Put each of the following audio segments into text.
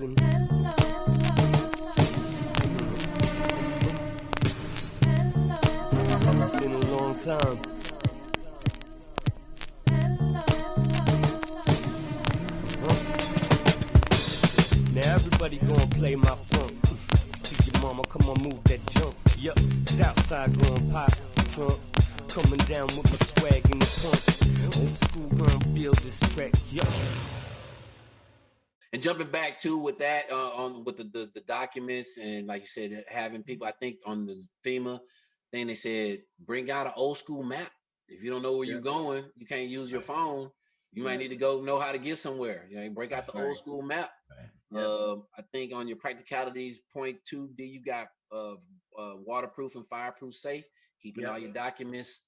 listen. It's been a long time. Now everybody gonna play my funk. See your mama, come on, move that jump. Yup, Southside going pop, trunk. Coming down with my swag in the pump. Old school gonna feel this track, yup. And jumping back too with that on with the documents and like you said, having people, I think on the FEMA thing they said bring out an old school map. If you don't know where you're going, you can't use your phone. You might need to go know how to get somewhere. You know, break out the old school map. I think on your practicalities point 2D, you got waterproof and fireproof safe, keeping all your documents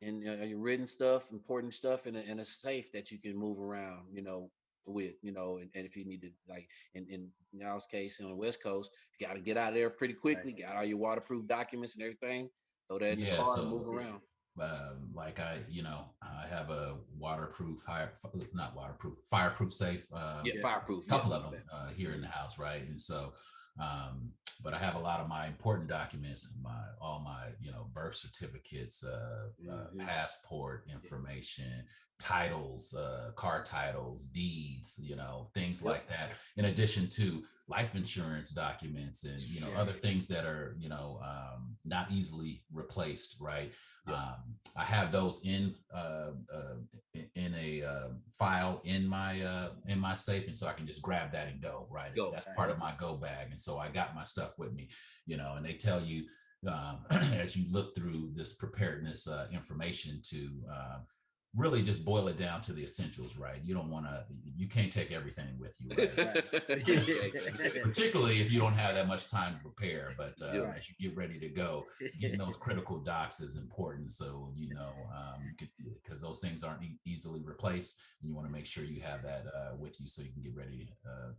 and your written stuff, important stuff in a safe that you can move around, with, and if you need to, like in y'all's case on the West Coast, you got to get out of there pretty quickly, got all your waterproof documents and everything, throw that in the car and move around. Like I have a fireproof safe. Fireproof. Couple of them here in the house, right? And so, but I have a lot of my important documents, all my birth certificates, passport information, titles, car titles, deeds, things like that. In addition to life insurance documents and other things that are not easily replaced, right? I have those in a file in my safe, and so I can just grab that and go, right? That's part of my go bag, and so I got my stuff with me, and they tell you as you look through this preparedness information to really just boil it down to the essentials, right? You can't take everything with you, right? Particularly if you don't have that much time to prepare, but as you get ready to go, getting those critical docs is important. So, because those things aren't easily replaced, and you want to make sure you have that with you so you can get ready,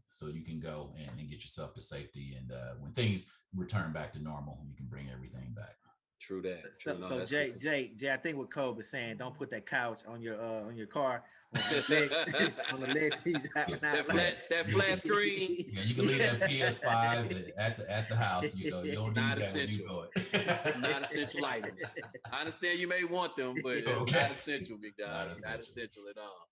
so you can go and get yourself to safety. And when things return back to normal, you can bring everything back. True that. So Jay, I think what Kobe is saying, don't put that couch on your car on the legs. That flat screen. Yeah, you can leave that PS5 at the house. You don't need not that essential. Not essential items. I understand you may want them, but not essential, big dog. Not essential at all.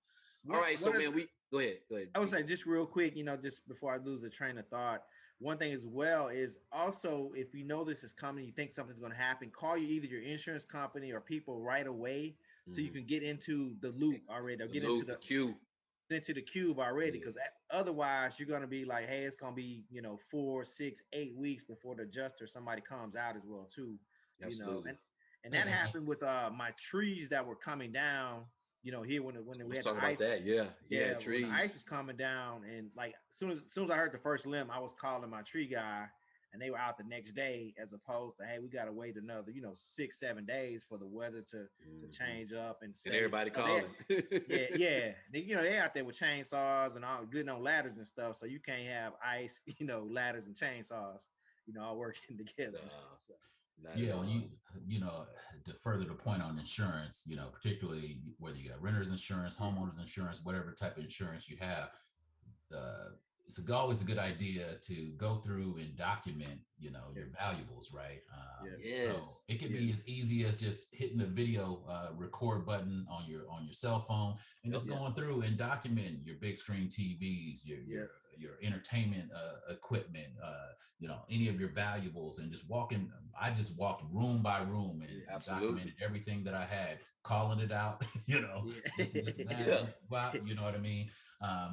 All right, so man, we go ahead. I would say just real quick, just before I lose the train of thought. One thing as well is also, if you know this is coming, you think something's going to happen, call either your insurance company or people right away, so you can get into the loop already, or get into the queue. Into the cube already, because otherwise you're going to be like, hey, it's going to be 4, 6, 8 weeks before the adjuster somebody comes out as well too. Absolutely. And that happened with my trees that were coming down. Here when we had talk the about ice, that, trees. When the ice was coming down, and like as soon as I heard the first limb, I was calling my tree guy, and they were out the next day, as opposed to, hey, we got to wait another 6, 7 days for the weather to change up and everybody calling. They're out there with chainsaws and all good on ladders and stuff, so you can't have ice, ladders and chainsaws, all working together. So. To further the point on insurance, particularly whether you got renter's insurance, homeowner's insurance, whatever type of insurance you have, it's always a good idea to go through and document, your valuables, right? So it can be as easy as just hitting the video record button on your cell phone and just going through and documenting your big screen TVs, your entertainment equipment, any of your valuables, and just walking. I just walked room by room and documented everything that I had, calling it out, this and that, you know what I mean?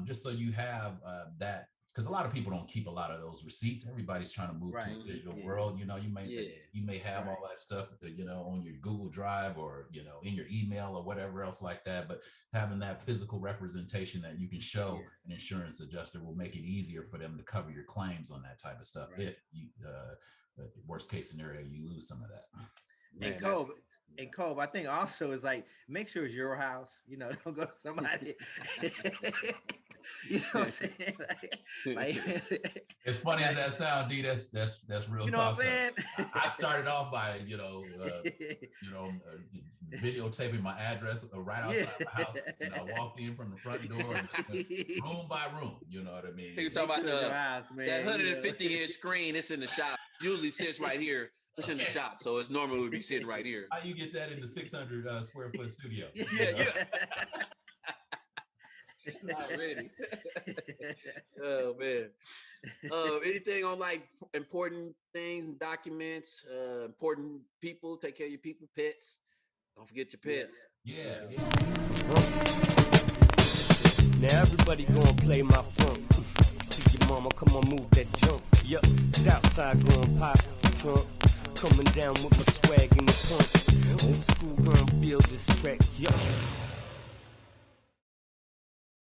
Just so you have that, because a lot of people don't keep a lot of those receipts. Everybody's trying to move to a digital world. You may have all that stuff, on your Google Drive or, in your email or whatever else like that. But having that physical representation that you can show an insurance adjuster will make it easier for them to cover your claims on that type of stuff. If you, worst case scenario, you lose some of that. And Cove, I think also is like, make sure it's your house. Don't go to somebody. You know what I'm saying? As funny as that sound, D, that's real you know talk. what I'm saying? I started off by videotaping my address right outside my house. I walked in from the front door, room by room. You know what I mean? You talk about house, man, that 150-inch screen. It's in the shop. Usually sits right here. It's in the shop, so it's normally would be sitting right here. How you get that in the 600 square foot studio? Yeah. Already. Oh man. Anything on like important things and documents, important people, take care of your people, pets. Don't forget your pets. Yeah. Now everybody gonna play my funk. See your mama, come on, move that jump. Yup, Southside going pop trunk. Coming down with my swag in the pump. Old school gonna feel this track. Yup.